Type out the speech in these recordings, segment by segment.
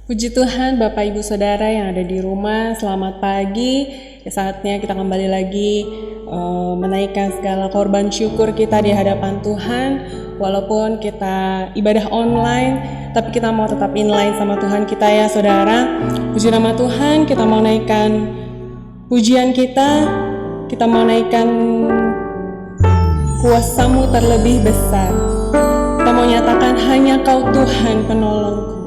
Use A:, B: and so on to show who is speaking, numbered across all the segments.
A: Puji Tuhan, Bapak Ibu Saudara yang ada di rumah, selamat pagi. Saatnya kita kembali lagi menaikkan segala korban syukur kita di hadapan Tuhan. Walaupun kita ibadah online, tapi kita mau tetap inline sama Tuhan kita ya saudara. Puji nama Tuhan, kita mau naikkan pujian kita mau naikkan kuasa-Mu terlebih besar. Kita mau nyatakan hanya Kau Tuhan penolongku.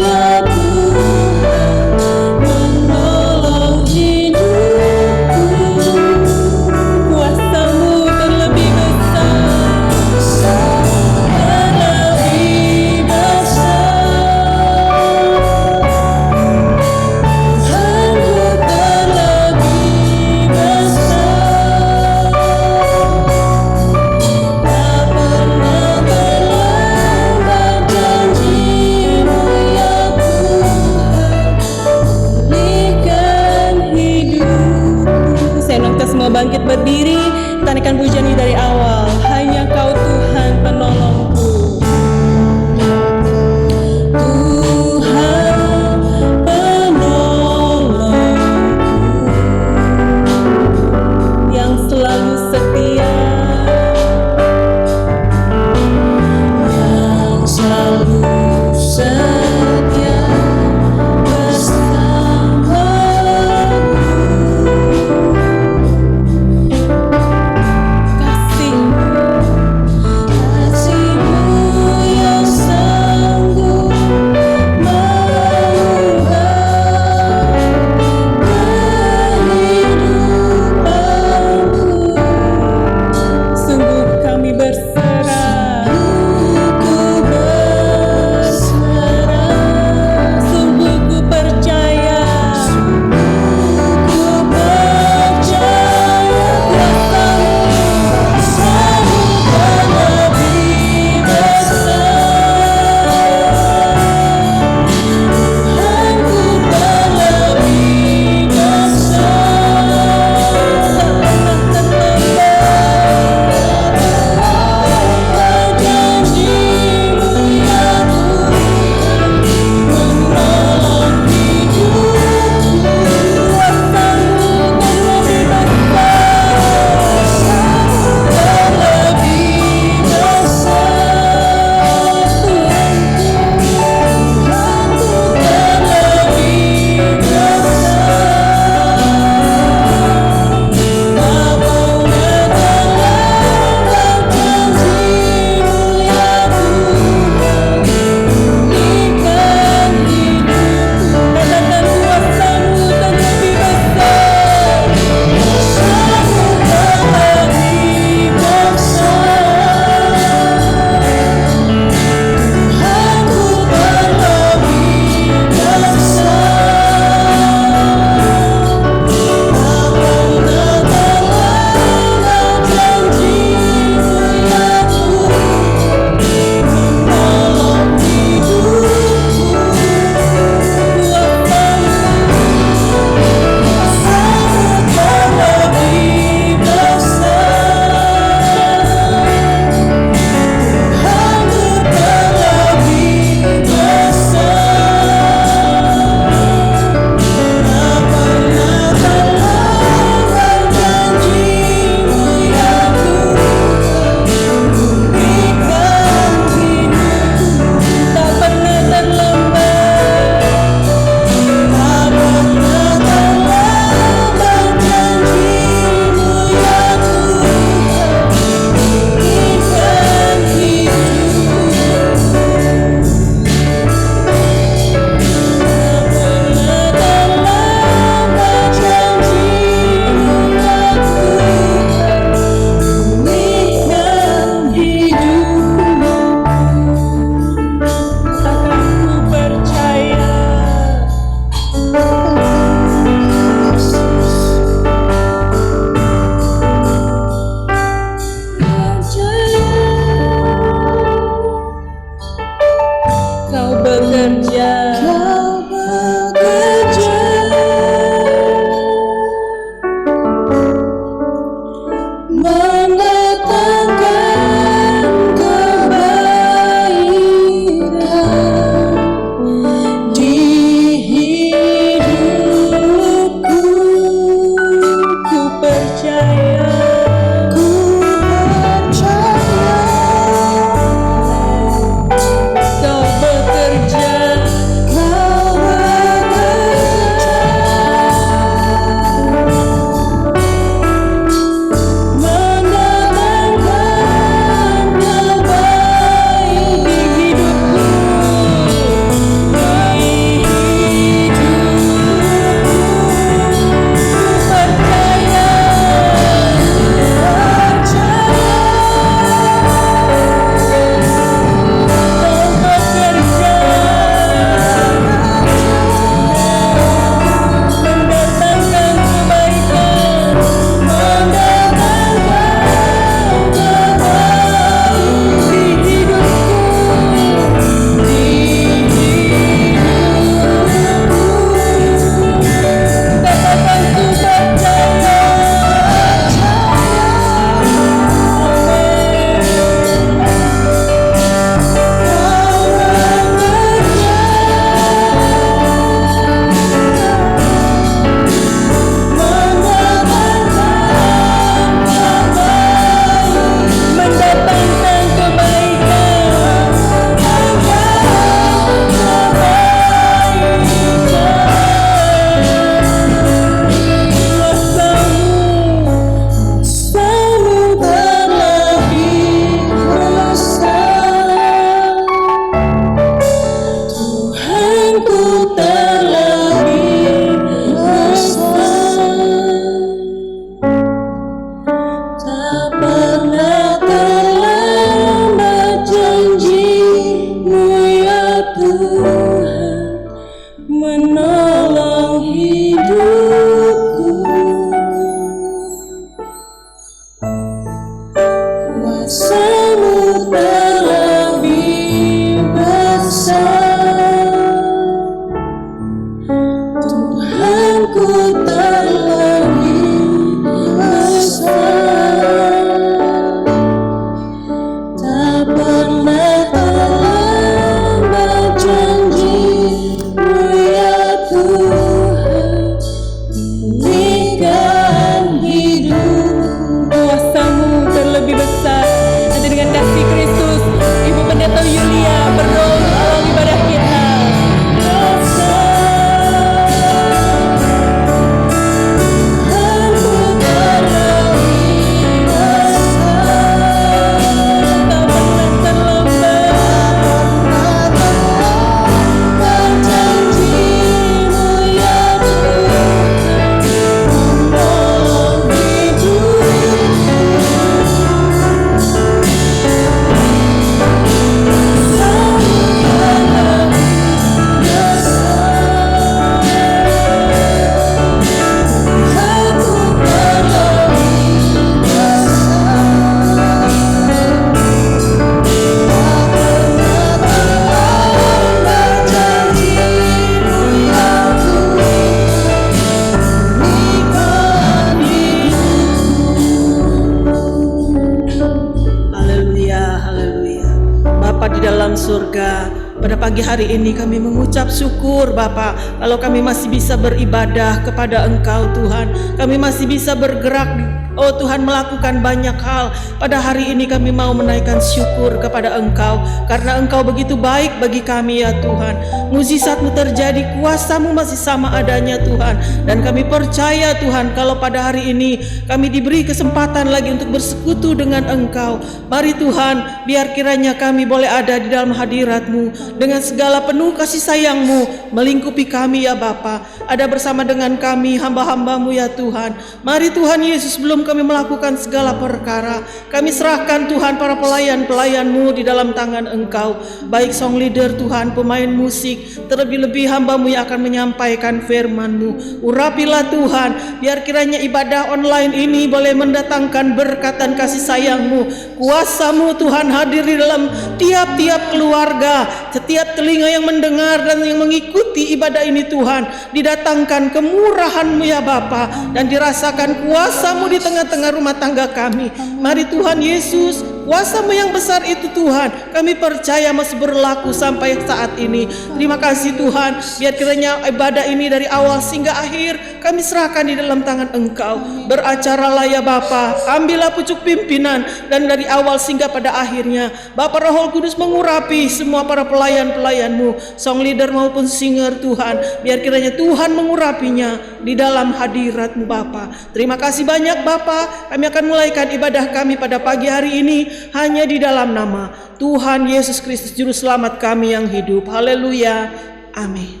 B: hari ini kami mengucap syukur Bapa, kalau kami masih bisa beribadah kepada Engkau Tuhan. Kami masih bisa bergerak, oh Tuhan, melakukan banyak hal. Pada hari ini kami mau menaikkan syukur kepada Engkau, karena Engkau begitu baik bagi kami ya Tuhan. Mujizat-Mu terjadi, kuasa-Mu masih sama adanya Tuhan. Dan kami percaya Tuhan, kalau pada hari ini kami diberi kesempatan lagi untuk bersekutu dengan Engkau. Mari Tuhan, biar kiranya kami boleh ada di dalam hadirat-Mu dengan segala penuh kasih sayang-Mu melingkupi kami ya Bapa. Ada bersama dengan kami hamba-hamba-Mu ya Tuhan. Mari Tuhan Yesus, sebelum kami melakukan segala perkara, kami serahkan Tuhan para pelayan-pelayan-Mu di dalam tangan Engkau, baik song leader Tuhan, pemain musik, terlebih-lebih hamba-Mu yang akan menyampaikan firman-Mu. Urapilah Tuhan, biar kiranya ibadah online ini boleh mendatangkan berkat dan kasih sayang-Mu. Kuasa-Mu Tuhan hadir di dalam tiap-tiap keluarga, setiap telinga yang mendengar dan yang mengikuti ibadah ini Tuhan, didatangkan kemurahan-Mu ya Bapa, dan dirasakan kuasa-Mu di tengah-tengah rumah tangga kami. Mari Tuhan Yesus, kuasa-Mu yang besar itu Tuhan, kami percaya masih berlaku sampai saat ini. Terima kasih Tuhan, biar kiranya ibadah ini dari awal hingga akhir kami serahkan di dalam tangan Engkau. Beracaralah ya Bapa, ambillah pucuk pimpinan, dan dari awal hingga pada akhirnya Bapa Roh Kudus mengurapi semua para pelayan-pelayan-Mu, song leader maupun singer Tuhan. Biar kiranya Tuhan mengurapinya di dalam hadirat-Mu Bapa. Terima kasih banyak Bapa, kami akan mulaikan ibadah kami pada pagi hari ini hanya di dalam nama Tuhan Yesus Kristus Juru Selamat kami yang hidup. Haleluya, amin.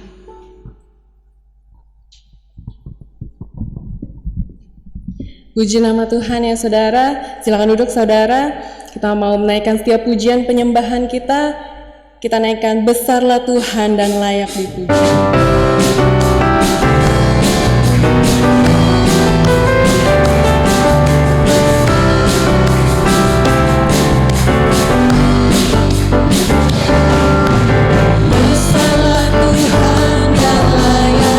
A: Puji nama Tuhan ya saudara. Silakan duduk saudara. Kita mau menaikkan setiap pujian penyembahan kita. Kita naikkan besarlah Tuhan dan layak dipuji.
C: Berlindung dalam naungan-Nya,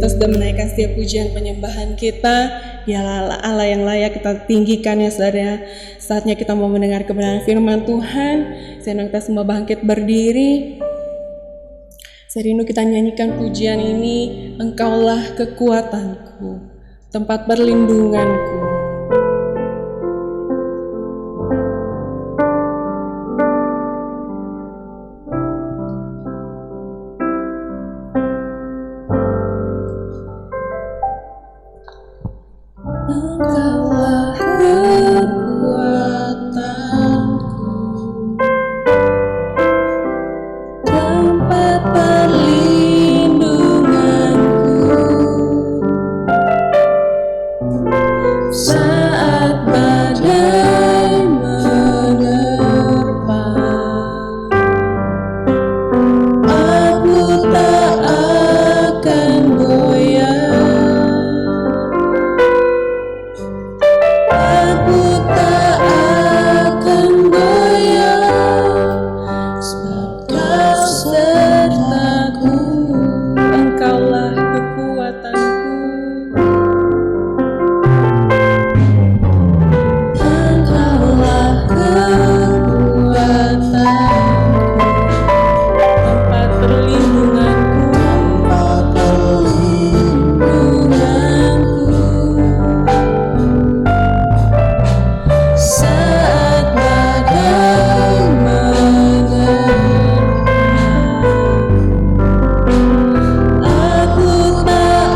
A: kita sudah menaikkan setiap pujian penyembahan kita. Dialah Allah yang layak kita tinggikan ya saudara. Saatnya kita mau mendengar kebenaran firman Tuhan. Saya kita semua bangkit berdiri. Saya rindu kita nyanyikan pujian ini. Engkaulah kekuatanku, tempat perlindunganku. Engkaulah kekuatanku, tempat perlindunganku, saat badai menerpa, aku tak akan goyah. Aku tak akan goyah, sebab Kau sertaku. Engkaulah kekuatanku, Engkaulah kekuatanku, tempat perlindunganku, saat badai menerpa, aku tak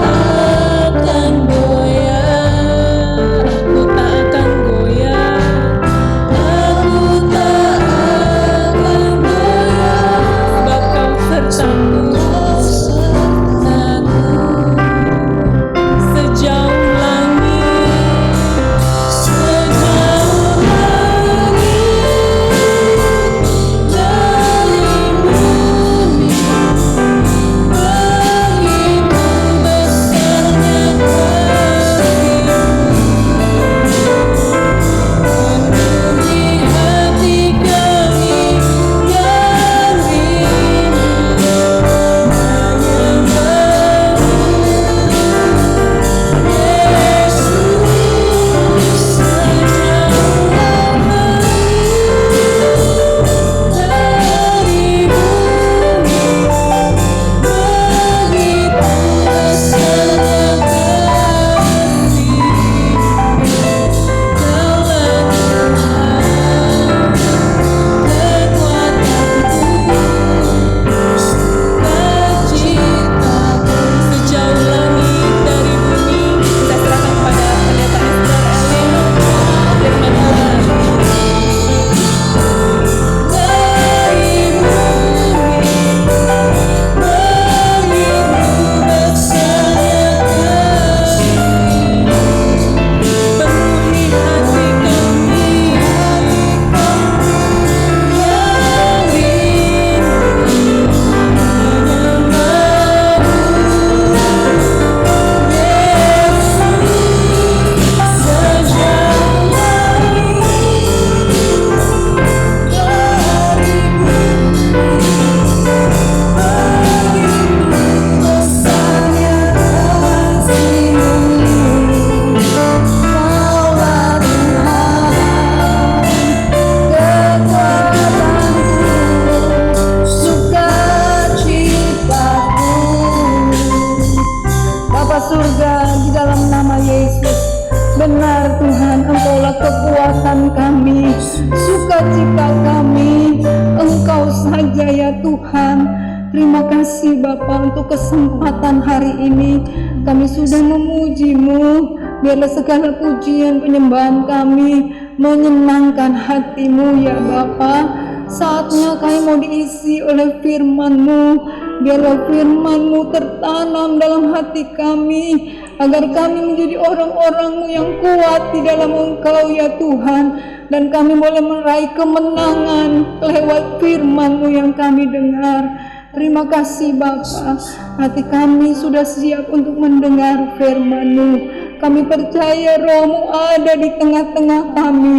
A: akan goyah, aku tak akan goyah, aku tak akan goyah, sebab Kau sertaku, sejauh langit, sejauh dari bumi, begitu besarnya kasih-Mu, penuhi hati kami yang rindu menyembah-Mu, Yesus. Sejauh dari bumi, begitu besarnya kasih-Mu, Kaulah Tuhan, kekuatanku, sukacitaku. Sejauh langit dari bumi, kita serahkan kepada pendeta Esther Elin firman Tuhan. Dari bumi, begitu besarnya kasih-Mu, penuhi hati kami yang rindu menyembah-Mu, Yesus. Sejauh langit dari bumi, begitu besarnya kasih-Mu, Kaulah Tuhan, kekuatanku, sukacitaku. Bapa surga, di dalam nama Yesus, benar Tuhan, Engkaulah kekuatan kami, sukacita kami, Engkau saja ya Tuhan. Terima kasih Bapa untuk kesempatan hari ini kami sudah memuji-Mu. Biarlah segala pujian penyembahan kami menyenangkan hati-Mu ya Bapa. Saatnya kami mau diisi oleh firman-Mu. Biarlah firman-Mu tertanam dalam hati kami, agar kami menjadi orang-orang-Mu yang kuat di dalam Engkau ya Tuhan. Dan kami boleh meraih kemenangan lewat firman-Mu yang kami dengar. Terima kasih Bapa, hati kami sudah siap untuk mendengar firman-Mu. Kami percaya Roh-Mu ada di tengah-tengah kami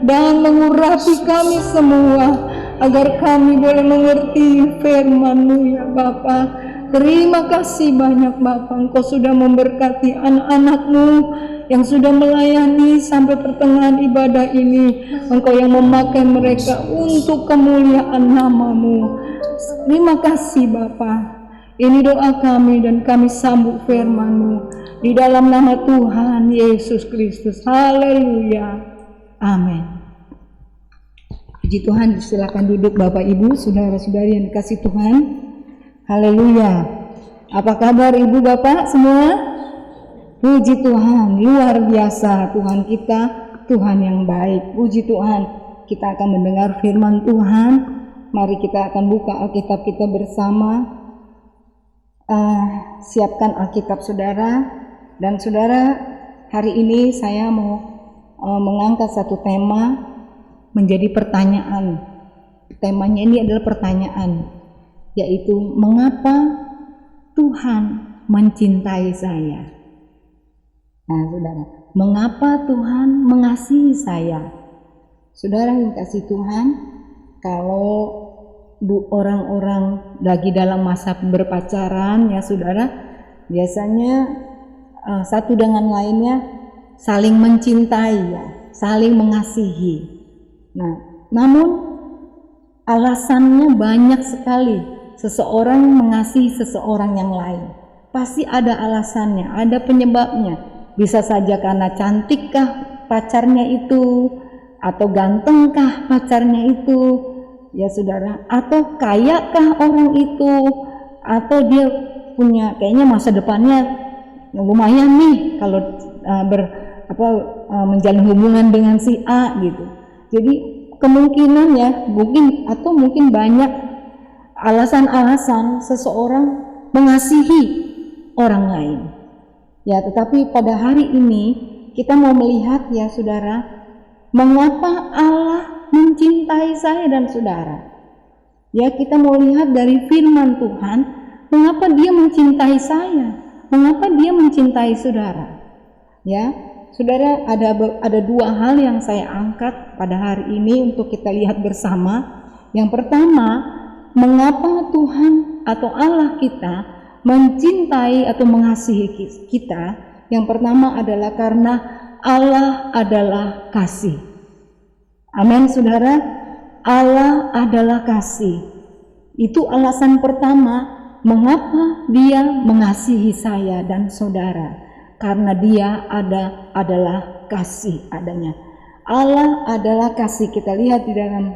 A: dan mengurapi kami semua, agar kami boleh mengerti firman-Mu ya Bapa.
C: Terima kasih banyak Bapa, Engkau sudah memberkati anak-anak-Mu yang sudah melayani sampai pertengahan ibadah ini. Engkau yang memakai mereka untuk kemuliaan nama-Mu. Terima kasih Bapa. Ini doa kami dan kami sambut firman-Mu di dalam nama Tuhan Yesus Kristus. Haleluya. Amin. Puji Tuhan, silakan duduk Bapak Ibu, saudara-saudari yang dikasih Tuhan. Haleluya. Apa kabar Ibu Bapak semua? Puji Tuhan, luar biasa Tuhan kita, Tuhan yang baik. Puji Tuhan, kita akan mendengar firman Tuhan. Mari kita akan buka Alkitab kita bersama. Siapkan Alkitab saudara. Dan saudara, hari ini saya mau mengangkat satu tema menjadi pertanyaan. Temanya ini adalah pertanyaan, yaitu mengapa Tuhan mencintai saya. Nah saudara, mengapa Tuhan mengasihi saya? Saudara yang kasih Tuhan, kalau orang-orang lagi dalam masa berpacaran ya saudara, biasanya satu dengan lainnya saling mencintai ya, saling mengasihi. Nah, namun alasannya banyak sekali seseorang mengasihi seseorang yang lain. Pasti ada alasannya, ada penyebabnya. Bisa saja karena cantikkah pacarnya itu, atau gantengkah pacarnya itu, ya saudara, atau kayakah orang itu, atau dia punya kayaknya masa depannya lumayan nih kalau menjalin hubungan dengan si A gitu. Jadi kemungkinan ya mungkin banyak alasan-alasan seseorang mengasihi orang lain. Ya, tetapi pada hari ini kita mau melihat ya saudara, mengapa Allah mencintai saya dan saudara. Ya, kita mau lihat dari firman Tuhan, mengapa Dia mencintai saya, mengapa Dia mencintai saudara. Ya, saudara, ada dua hal yang saya angkat pada hari ini untuk kita lihat bersama. Yang pertama, mengapa Tuhan atau Allah kita mencintai atau mengasihi kita. Yang pertama adalah karena Allah adalah kasih. Amin saudara, Allah adalah kasih. Itu alasan pertama mengapa Dia mengasihi saya dan saudara. Karena Dia adalah kasih adanya. Allah adalah kasih. Kita lihat di dalam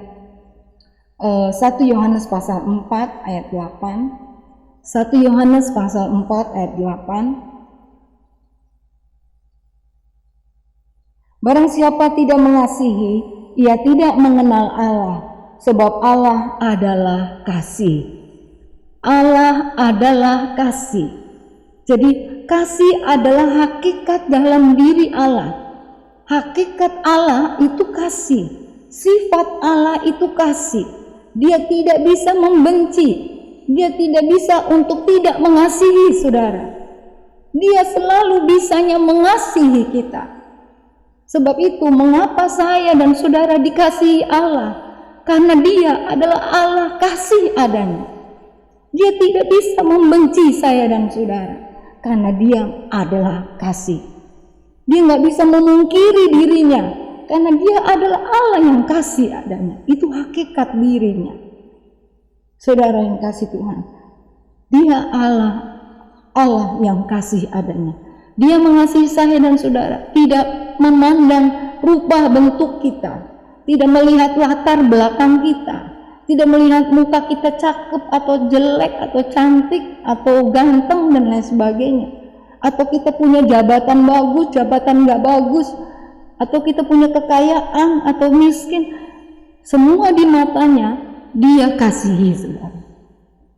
C: 1 Yohanes pasal 4 ayat 8. 1 Yohanes pasal 4 ayat 8. Barang siapa tidak mengasihi, ia tidak mengenal Allah, sebab Allah adalah kasih. Allah adalah kasih. Jadi kasih adalah hakikat dalam diri Allah. Hakikat Allah itu kasih. Sifat Allah itu kasih. Dia tidak bisa membenci. Dia tidak bisa untuk tidak mengasihi saudara. Dia selalu bisanya mengasihi kita. Sebab itu mengapa saya dan saudara dikasihi Allah? Karena Dia adalah Allah kasih adanya. Dia tidak bisa membenci saya dan saudara. Karena Dia adalah kasih. Dia nggak bisa memungkiri dirinya, karena Dia adalah Allah yang kasih adanya. Itu hakikat dirinya. Saudara yang kasih Tuhan, Dia Allah yang kasih adanya. Dia mengasihi saya dan saudara, tidak memandang rupa bentuk kita, tidak melihat latar belakang kita, tidak melihat muka kita cakep atau jelek atau cantik atau ganteng dan lain sebagainya, atau kita punya jabatan bagus, jabatan nggak bagus, atau kita punya kekayaan atau miskin. Semua di matanya Dia kasihi saudara.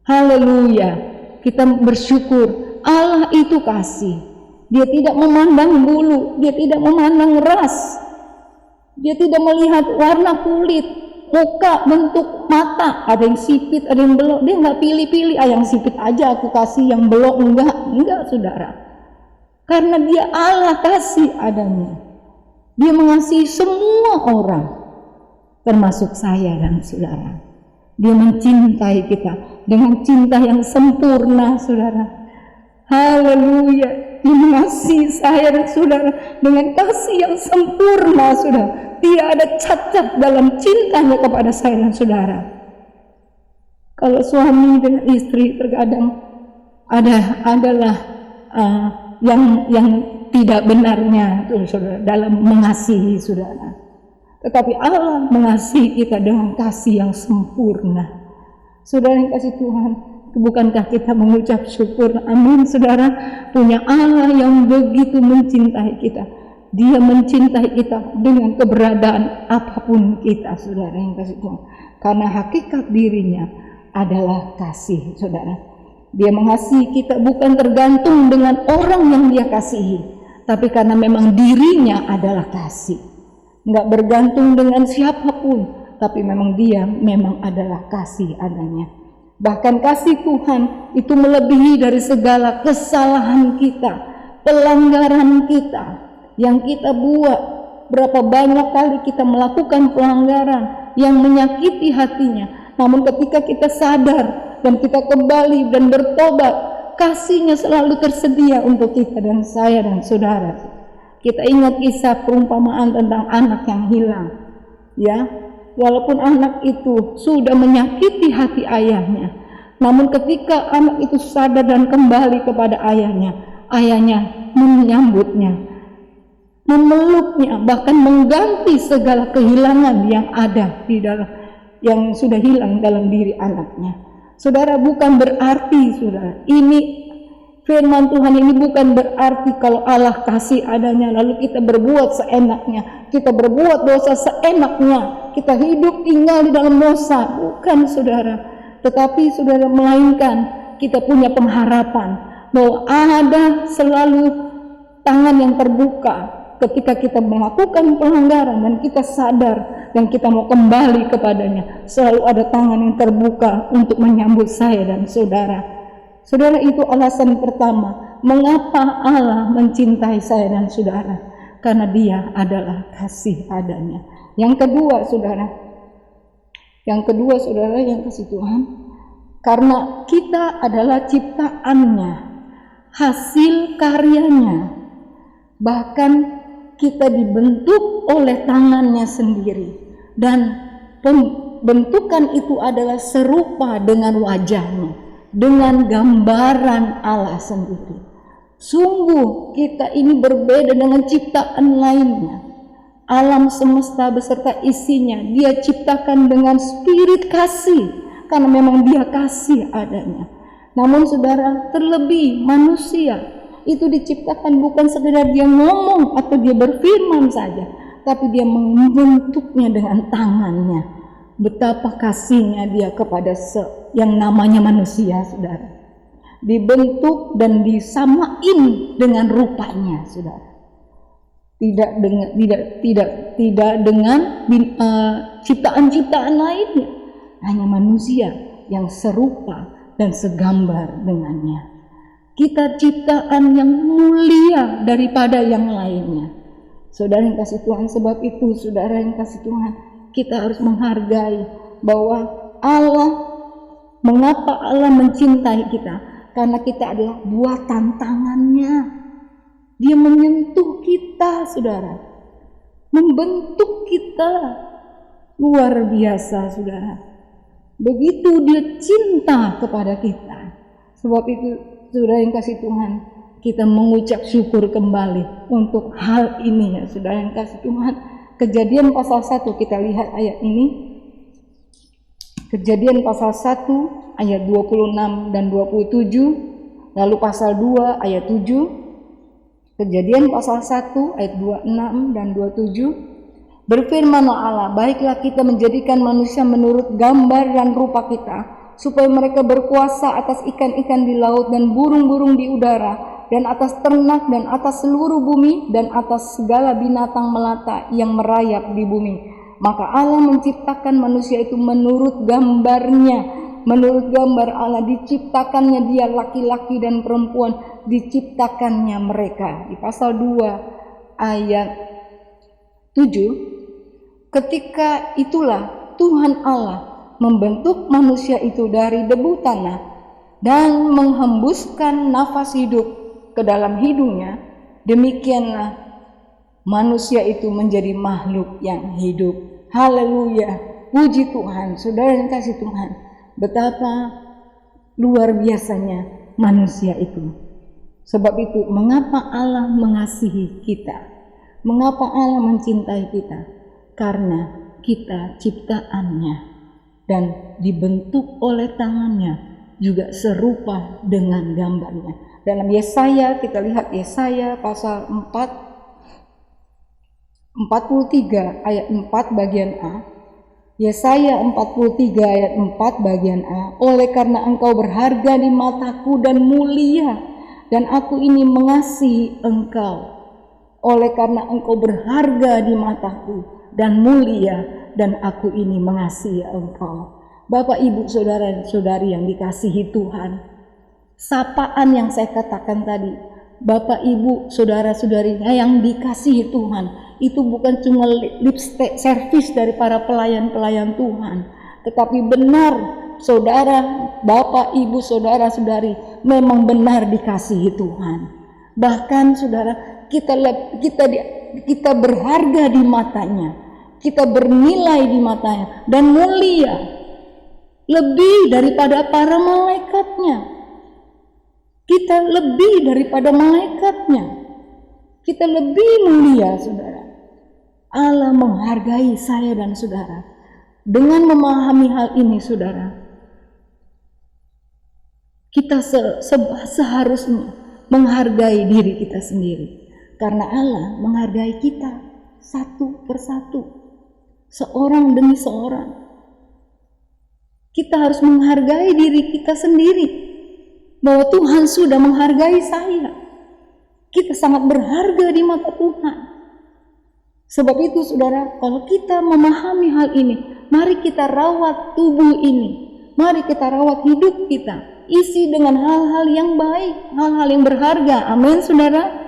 C: Haleluya. Kita bersyukur Allah itu kasih. Dia tidak memandang bulu, Dia tidak memandang ras, Dia tidak melihat warna kulit, muka, bentuk mata, ada yang sipit, ada yang belok. Dia nggak pilih-pilih, yang sipit aja aku kasih, yang belok enggak saudara. Karena Dia Allah kasih adanya. Dia mengasihi semua orang, termasuk saya dan saudara. Dia mencintai kita. dengan cinta yang sempurna, saudara. Haleluya, dia mengasihi saya dan saudara dengan kasih yang sempurna, saudara. Tidak ada cacat dalam cintanya kepada saya dan saudara. Kalau suami dengan istri terkadang adalah yang tidak benarnya, saudara, dalam mengasihi saudara. Tetapi Allah mengasihi kita dengan kasih yang sempurna. Saudara yang kasih Tuhan, bukankah kita mengucap syukur? Amin, saudara. Punya Allah yang begitu mencintai kita. Dia mencintai kita dengan keberadaan apapun kita, saudara yang kasih Tuhan. Karena hakikat dirinya adalah kasih, saudara. Dia mengasihi kita bukan tergantung dengan orang yang dia kasihi, tapi karena memang dirinya adalah kasih. Enggak bergantung dengan siapapun, tapi memang dia memang adalah kasih adanya. Bahkan kasih Tuhan itu melebihi dari segala kesalahan kita, pelanggaran kita yang kita buat. Berapa banyak kali kita melakukan pelanggaran yang menyakiti hatinya, namun ketika kita sadar dan kita kembali dan bertobat, kasih-Nya selalu tersedia untuk kita dan saya dan saudara. Kita ingat kisah perumpamaan tentang anak yang hilang, ya. Walaupun anak itu sudah menyakiti hati ayahnya, namun ketika anak itu sadar dan kembali kepada ayahnya menyambutnya, memeluknya, bahkan mengganti segala kehilangan yang ada di dalam, yang sudah hilang dalam diri anaknya. Saudara, bukan berarti, saudara, ini firman Tuhan ini bukan berarti kalau Allah kasih adanya lalu kita berbuat seenaknya, kita berbuat dosa seenaknya, kita hidup tinggal di dalam dosa. Bukan, saudara. Tetapi saudara, melainkan kita punya pengharapan bahwa ada selalu tangan yang terbuka ketika kita melakukan pelanggaran dan kita sadar dan kita mau kembali kepadanya. Selalu ada tangan yang terbuka untuk menyambut saya dan saudara. Saudara, itu alasan pertama mengapa Allah mencintai saya dan saudara, karena Dia adalah kasih adanya. Yang kedua, saudara, yang kasih Tuhan, karena kita adalah ciptaannya, hasil karyanya, bahkan kita dibentuk oleh tangannya sendiri, dan pembentukan itu adalah serupa dengan wajahnya, dengan gambaran Allah sendiri. Sungguh kita ini berbeda dengan ciptaan lainnya. Alam semesta beserta isinya Dia ciptakan dengan spirit kasih, karena memang Dia kasih adanya. Namun saudara, terlebih manusia itu diciptakan bukan sekedar dia ngomong atau dia berfirman saja, tapi dia membentuknya dengan tangannya. Betapa kasihnya Dia kepada yang namanya manusia, saudara. Dibentuk dan disamain dengan rupanya, saudara. Tidak dengan ciptaan-ciptaan lainnya. Hanya manusia yang serupa dan segambar dengannya. Kita ciptaan yang mulia daripada yang lainnya. Saudara yang kasih Tuhan, sebab itu saudara yang kasih Tuhan, kita harus menghargai bahwa Allah, mengapa Allah mencintai kita? Karena kita adalah buatan tangannya. Dia menyentuh kita, saudara, membentuk kita. Luar biasa, saudara. Begitu Dia cinta kepada kita. Sebab itu saudara yang kasih Tuhan, kita mengucap syukur kembali untuk hal ini, ya saudara yang kasih Tuhan. Kejadian pasal 1, kita lihat ayat ini. Kejadian pasal 1 ayat 26 dan 27, lalu pasal 2 ayat 7. Kejadian pasal 1 ayat 26 dan 27. Berfirmanlah Allah, baiklah kita menjadikan manusia menurut gambar dan rupa kita, supaya mereka berkuasa atas ikan-ikan di laut dan burung-burung di udara, dan atas ternak dan atas seluruh bumi dan atas segala binatang melata yang merayap di bumi. Maka Allah menciptakan manusia itu menurut gambarnya, menurut gambar Allah diciptakannya dia, laki-laki dan perempuan diciptakannya mereka. Di pasal 2 ayat 7, ketika itulah Tuhan Allah membentuk manusia itu dari debu tanah dan menghembuskan nafas hidup ke dalam hidungnya, demikianlah manusia itu menjadi makhluk yang hidup. Haleluya, puji Tuhan. Saudara yang kasih Tuhan, betapa luar biasanya manusia itu. Sebab itu mengapa Allah mengasihi kita, mengapa Allah mencintai kita, karena kita ciptaannya dan dibentuk oleh tangannya, juga serupa dengan gambarnya. Dalam Yesaya, kita lihat Yesaya pasal 43 ayat 4 bagian A. Yesaya 43 ayat 4 bagian A. Oleh karena engkau berharga di mataku dan mulia, dan aku ini mengasihi engkau. Oleh karena engkau berharga di mataku dan mulia, dan aku ini mengasihi engkau. Bapak, Ibu, saudara-saudari yang dikasihi Tuhan, sapaan yang saya katakan tadi, Bapak, Ibu, saudara-saudarinya yang dikasihi Tuhan, itu bukan cuma lip service dari para pelayan-pelayan Tuhan, tetapi benar saudara, Bapak, Ibu, saudara-saudari memang benar dikasihi Tuhan. Bahkan saudara, kita berharga di matanya, kita bernilai di matanya dan mulia lebih daripada para malaikatnya. Kita lebih daripada malaikatnya. Kita lebih mulia, saudara. Allah menghargai saya dan saudara. Dengan memahami hal ini, saudara, kita seharusnya menghargai diri kita sendiri. Karena Allah menghargai kita satu persatu, seorang demi seorang. Kita harus menghargai diri kita sendiri, bahwa Tuhan sudah menghargai saya. Kita sangat berharga di mata Tuhan. Sebab itu saudara, kalau kita memahami hal ini, mari kita rawat tubuh ini, mari kita rawat hidup kita, isi dengan hal-hal yang baik, hal-hal yang berharga. Amin, saudara.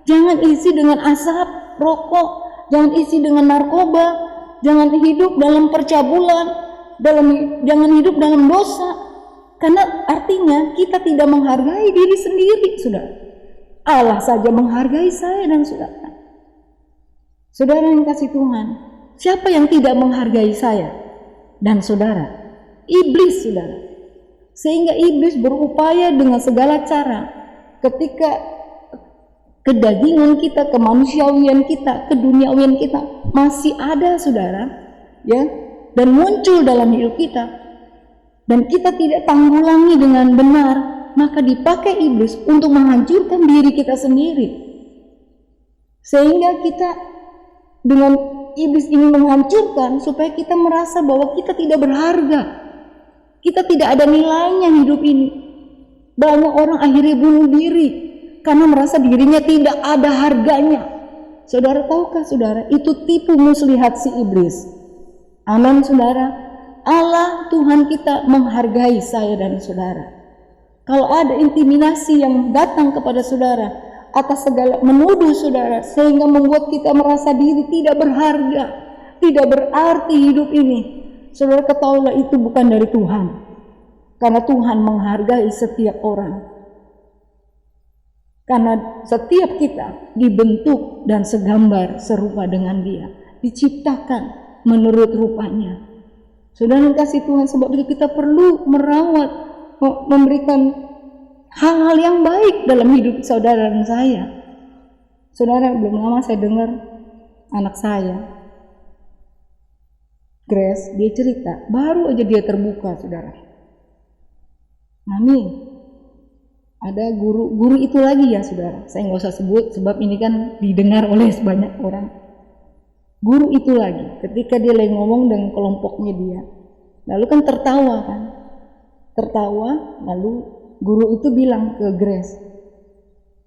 C: Jangan isi dengan asap, rokok, jangan isi dengan narkoba, jangan hidup dalam percabulan, jangan hidup dalam dosa. Karena artinya kita tidak menghargai diri sendiri, saudara. Allah saja menghargai saya dan saudara. Saudara yang kasih Tuhan, siapa yang tidak menghargai saya dan saudara? Iblis, saudara. Sehingga iblis berupaya dengan segala cara ketika kedagingan kita, kemanusiawian kita, keduniawian kita masih ada, saudara, ya, dan muncul dalam hidup kita, dan kita tidak tanggulangi dengan benar, maka dipakai iblis untuk menghancurkan diri kita sendiri. Sehingga kita dengan iblis ini menghancurkan supaya kita merasa bahwa kita tidak berharga, kita tidak ada nilainya hidup ini. Banyak orang akhirnya bunuh diri karena merasa dirinya tidak ada harganya. Saudara tahukah saudara, itu tipu muslihat si iblis. Amin, saudara. Allah Tuhan kita menghargai saya dan saudara. Kalau ada intimidasi yang datang kepada saudara atas segala menuduh saudara sehingga membuat kita merasa diri tidak berharga, tidak berarti hidup ini, saudara ketahuilah itu bukan dari Tuhan. Karena Tuhan menghargai setiap orang. Karena setiap kita dibentuk dan segambar serupa dengan Dia, diciptakan menurut rupanya. Saudara yang kasih Tuhan, sebab itu kita perlu merawat, memberikan hal-hal yang baik dalam hidup saudara dan saya. Saudara, belum lama saya dengar anak saya, Grace, dia cerita, baru aja dia terbuka, saudara. Mami, ada guru itu lagi ya, saudara. Saya nggak usah sebut, sebab ini kan didengar oleh sebanyak orang. Guru itu lagi, ketika dia lagi ngomong dengan kelompoknya dia, lalu kan tertawa, lalu guru itu bilang ke Grace,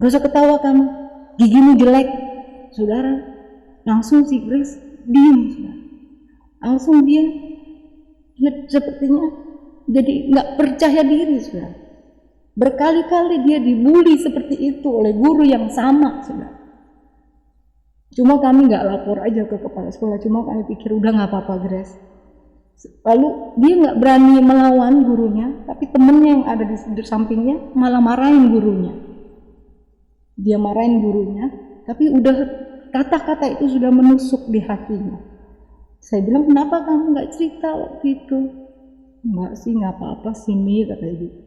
C: gak usah ketawa kamu, gigimu jelek. Saudara, langsung si Grace diam, saudara. Langsung dia sepertinya jadi nggak percaya diri, saudara. Berkali-kali dia dibully seperti itu oleh guru yang sama, saudara. Cuma kami nggak lapor aja ke kepala sekolah, cuma kami pikir udah nggak apa-apa Grace. Lalu dia nggak berani melawan gurunya, tapi temennya yang ada di sampingnya malah marahin gurunya. Dia marahin gurunya, tapi udah kata-kata itu sudah menusuk di hatinya. Saya bilang, kenapa kamu nggak cerita waktu itu? Enggak sih, nggak apa-apa sih Mi, katanya gitu.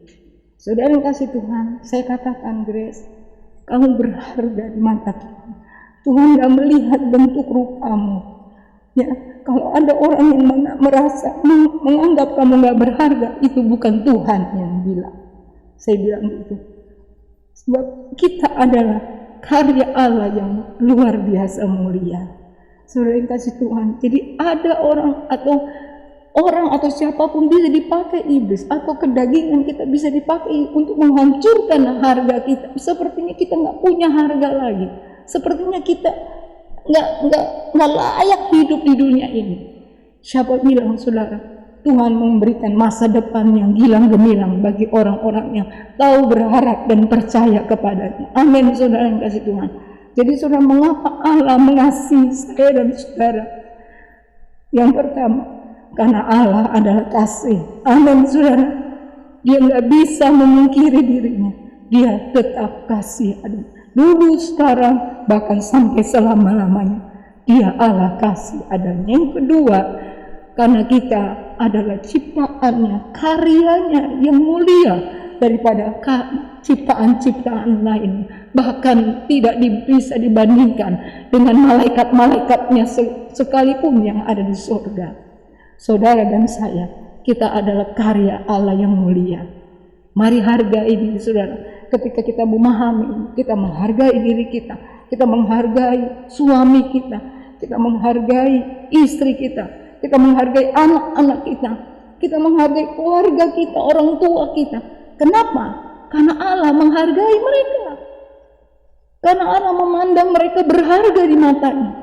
C: Saudara yang kasih Tuhan, saya katakan Grace, kamu berharga di mata Tuhan. Tuhan nggak melihat bentuk rupamu. Ya, kalau ada orang yang merasa menganggap kamu nggak berharga, itu bukan Tuhan yang bilang. Saya bilang gitu. Sebab kita adalah karya Allah yang luar biasa mulia. Saudara yang kasih Tuhan. Jadi ada orang atau siapapun bisa dipakai iblis atau kedagingan kita bisa dipakai untuk menghancurkan harga kita. Sepertinya kita nggak punya harga lagi. Sepertinya kita nggak layak hidup di dunia ini. Siapa bilang, saudara, Tuhan memberikan masa depan yang gilang gemilang bagi orang-orang yang tahu berharap dan percaya kepadanya. Amin, saudara yang kasih Tuhan. Jadi saudara, mengapa Allah mengasihi saya dan saudara? Yang pertama, karena Allah adalah kasih. Amin, saudara. Dia nggak bisa memungkiri dirinya. Dia tetap kasih. Dulu, sekarang, bahkan sampai selama-lamanya. Dia Allah kasih adanya. Yang kedua, karena kita adalah ciptaannya, karyanya yang mulia daripada ciptaan-ciptaan lain. Bahkan tidak bisa dibandingkan dengan malaikat-malaikatnya sekalipun yang ada di surga. Saudara dan saya, kita adalah karya Allah yang mulia. Mari hargai diri, saudara. Ketika kita memahami, kita menghargai diri kita menghargai suami kita menghargai istri kita menghargai anak-anak kita menghargai keluarga kita, orang tua kita. Kenapa? Karena Allah menghargai mereka. Karena Allah memandang mereka berharga di matanya.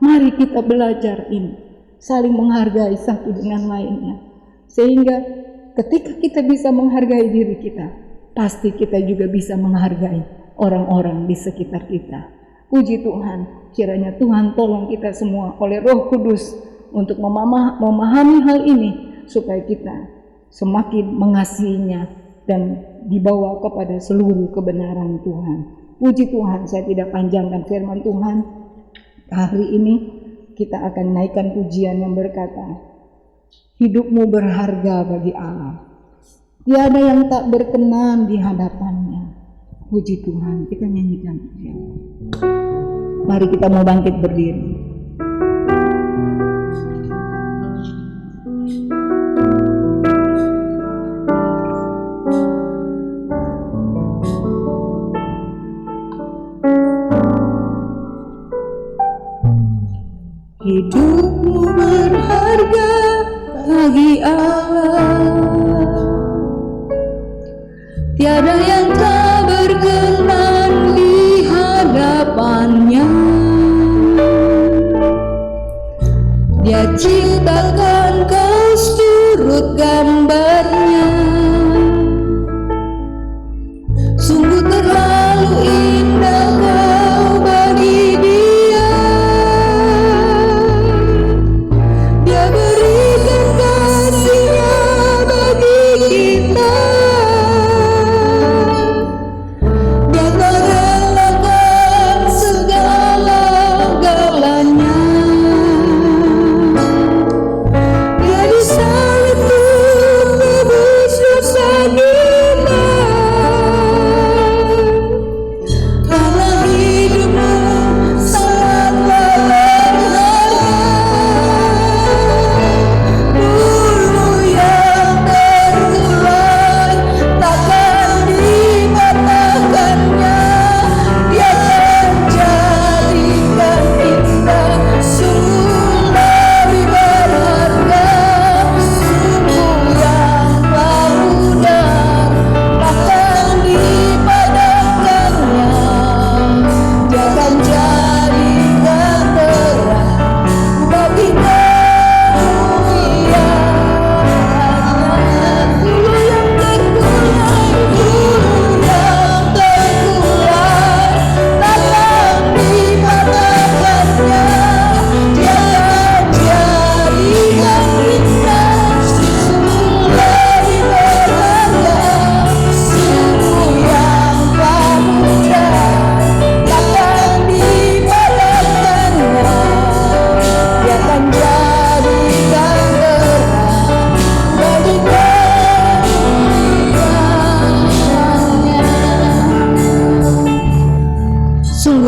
C: Mari kita belajar ini, saling menghargai satu dengan lainnya. Sehingga ketika kita bisa menghargai diri kita, pasti kita juga bisa menghargai orang-orang di sekitar kita. Puji Tuhan, kiranya Tuhan tolong kita semua oleh Roh Kudus untuk memahami hal ini, supaya kita semakin mengasihinya dan dibawa kepada seluruh kebenaran Tuhan. Puji Tuhan, saya tidak panjangkan firman Tuhan. Hari ini kita akan naikkan pujian yang berkata, hidupmu berharga bagi Allah. Tiada yang tak berkenan di hadapannya. Puji Tuhan, kita nyanyikan pujian. Mari kita mau bangkit berdiri. Hidupmu berharga bagi Allah. Tiada yang tak berkenan di hadapannya. Dia ciptakan kau surut gambarnya. Sungguh terlalu indah kau bagi dia. Dia berikan kasih-Nya bagi kita. Dia tak relakan segala-galanya. Dia disalib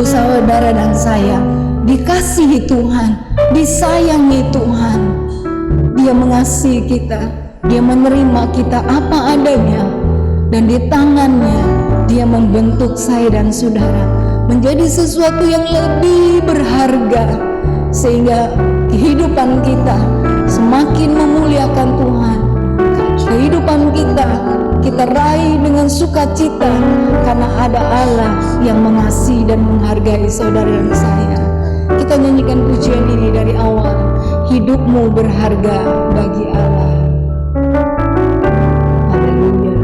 C: Sungguh saudara dan saya dikasihi Tuhan, disayangi Tuhan. Dia mengasihi kita, Dia menerima kita apa adanya, dan di tangannya Dia membentuk saya dan saudara menjadi sesuatu yang lebih berharga, sehingga kehidupan kita semakin memuliakan Tuhan. Kehidupan kita raih dengan sukacita karena ada Allah yang mengasihi dan menghargai saudara dan saya. Kita nyanyikan pujian ini dari awal. Hidupmu berharga bagi Allah. Haleluya.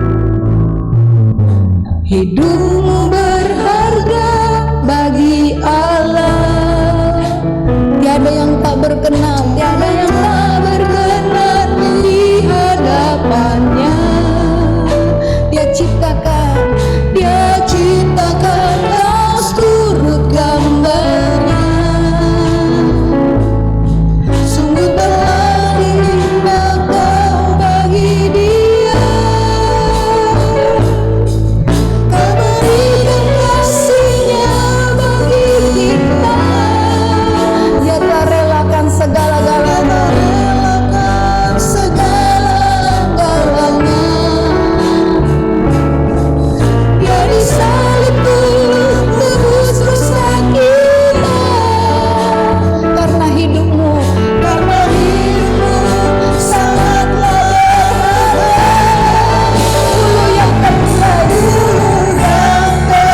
C: Hidupmu berharga bagi Allah. Tiada yang tak berkenan, tiada yang tak berkenan di hadapannya. Dia ciptakan kaos turut gambarnya. Sungguh telah dilimpah kau bagi Dia. Kau berikan kasih-Nya bagi kita. Dia telah relakan segala-galanya. Dia disalib tebus dosa kita. Karena hidupmu sangatlah berharga. Bulu yang terbuai takkan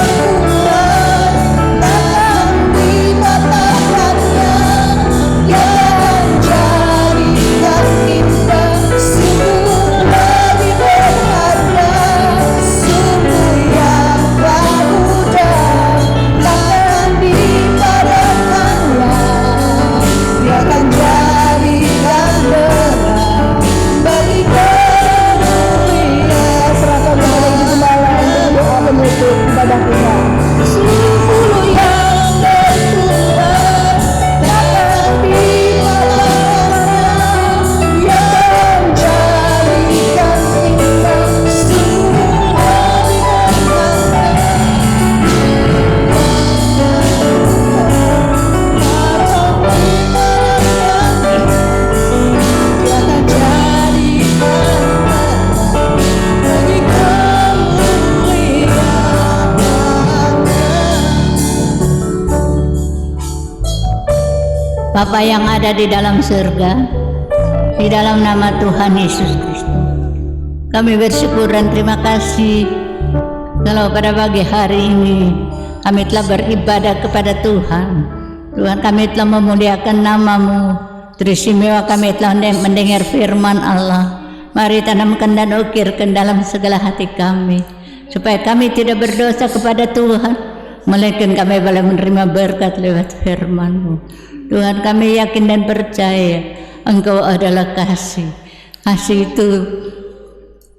C: dipatahkannya. Dia akan jadikan kita sungguh lebih berharga. Sungguh yang mudah takkan dipadamkannya. Dia akan jadikan terang bagi kemuliaan. Serahkan kepada Ibu Gembala untuk doa penutup ibadah kita. Sungguh yang terkuat takkan dipadamkannya. Dia akan jadikan kita sungguh lebih berharga. Dia akan jadikan bagi kemuliaan.
D: Bapa yang ada di dalam surga, di dalam nama Tuhan Yesus Kristus, kami bersyukur dan terima kasih kalau pada pagi hari ini kami telah beribadah kepada Tuhan. Tuhan, kami telah memuliakan nama-Mu. Teristimewa kami telah mendengar firman Allah. Mari tanamkan dan ukirkan dalam segala hati kami, supaya kami tidak berdosa kepada Tuhan, melainkan kami boleh menerima berkat lewat firman-Mu. Tuhan, kami yakin dan percaya Engkau adalah kasih. Kasih itu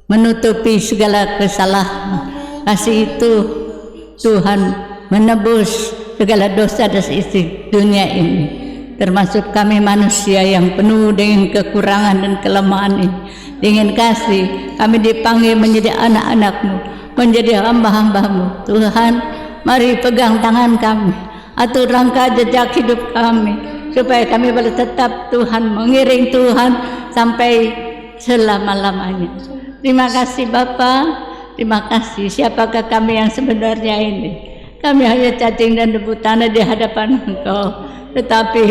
D: menutupi segala kesalahan. Kasih itu Tuhan menebus segala dosa dan isi dunia ini, termasuk kami manusia yang penuh dengan kekurangan dan kelemahan ini. Dengan kasih kami dipanggil menjadi anak-anak-Mu, menjadi hamba-hamba-Mu. Tuhan, mari pegang tangan kami, atur langkah jejak hidup kami, supaya kami boleh tetap Tuhan mengiring Tuhan sampai selama-lamanya. Terima kasih Bapa, terima kasih. Siapakah kami yang sebenarnya ini? Kami hanya cacing dan debu tanah di hadapan Engkau, tetapi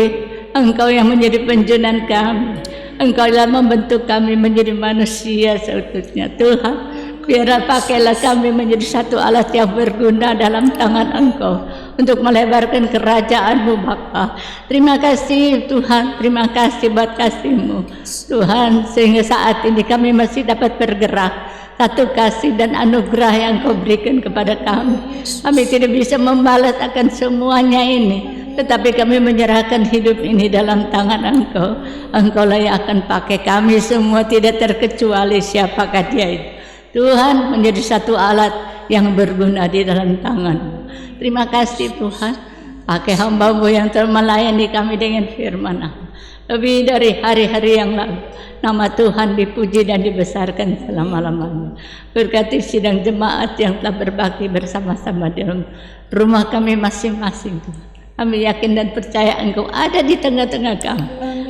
D: Engkau yang menjadi penjunan kami. Engkau yang membentuk kami menjadi manusia seutuhnya. Tuhan, biarlah pakailah kami menjadi satu alat yang berguna dalam tangan Engkau untuk melebarkan kerajaan-Mu Bapa. Terima kasih Tuhan, terima kasih buat kasih-Mu Tuhan, sehingga saat ini kami masih dapat bergerak. Satu kasih dan anugerah yang Kau berikan kepada kami. Kami tidak bisa membalas akan semuanya ini, tetapi kami menyerahkan hidup ini dalam tangan Engkau. Engkaulah yang akan pakai kami semua, tidak terkecuali siapakah dia itu. Tuhan, menjadi satu alat yang berguna di dalam tangan. Terima kasih Tuhan, pakai hamba-Mu yang telah melayani kami dengan firman-Mu. lebih dari hari-hari yang lalu. Nama Tuhan dipuji dan dibesarkan selama-lamanya. Berkati sidang jemaat yang telah berbakti bersama-sama dalam rumah kami masing-masing. Kami yakin dan percaya Engkau ada di tengah-tengah kami.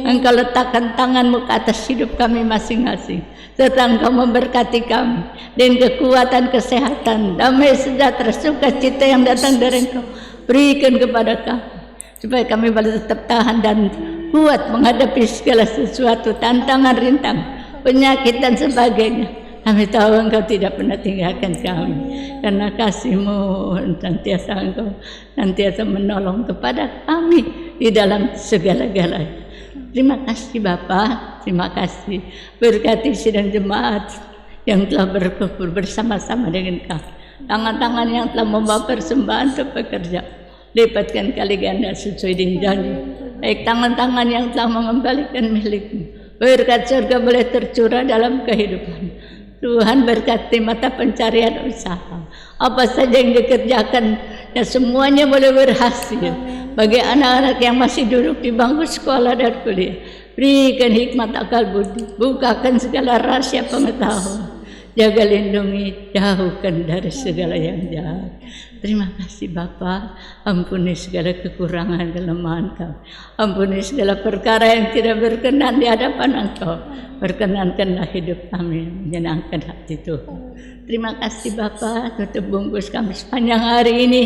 D: Engkau letakkan tangan-Mu ke atas hidup kami masing-masing. Serta Engkau memberkati kami dengan kekuatan, kesehatan, damai, sejahtera, sukacita yang datang dari Engkau. Berikan kepada kami supaya kami boleh tetap tahan dan kuat menghadapi segala sesuatu, tantangan, rintang, penyakit dan sebagainya. Kami tahu Engkau tidak pernah tinggalkan kami, karena kasih-Mu senantiasa menolong kepada kami di dalam segala-galanya. Terima kasih Bapa, terima kasih. Berkati sidang jemaat yang telah berkumpul bersama-sama dengan kami. Tangan-tangan yang telah membawa persembahan untuk bekerja, lipatkan kali ganda sesuai dengan janji. Baik tangan-tangan yang telah mengembalikan milik-Mu, berkat surga boleh tercurah dalam kehidupan. Tuhan berkati mata pencarian usaha, apa saja yang dikerjakan ya semuanya boleh berhasil. Bagi anak-anak yang masih duduk di bangku sekolah dan kuliah, berikan hikmat akal budi, bukakan segala rahasia pengetahuan, jaga lindungi, jauhkan dari segala yang jahat. Terima kasih Bapa, ampuni segala kekurangan kelemahan kami, ampuni segala perkara yang tidak berkenan di hadapan Engkau. Berkenankanlah hidup kami menyenangkan hati Tuhan. Terima kasih Bapa, tutup bungkus kami sepanjang hari ini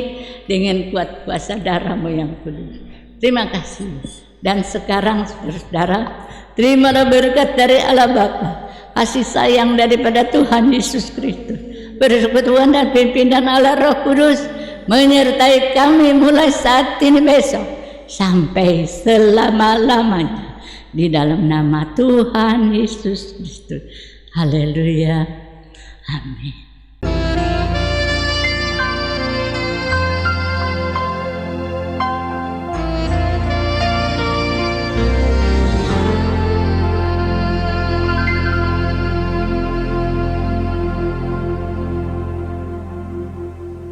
D: dengan kuat kuasa darah-Mu yang kudus. Terima kasih. Dan sekarang saudara, terimalah berkat dari Allah Bapa, kasih sayang daripada Tuhan Yesus Kristus, persekutuan dan pimpinan Allah Roh Kudus menyertai kami mulai saat ini besok sampai selama-lamanya. Di dalam nama Tuhan Yesus Kristus. Haleluya. Amin.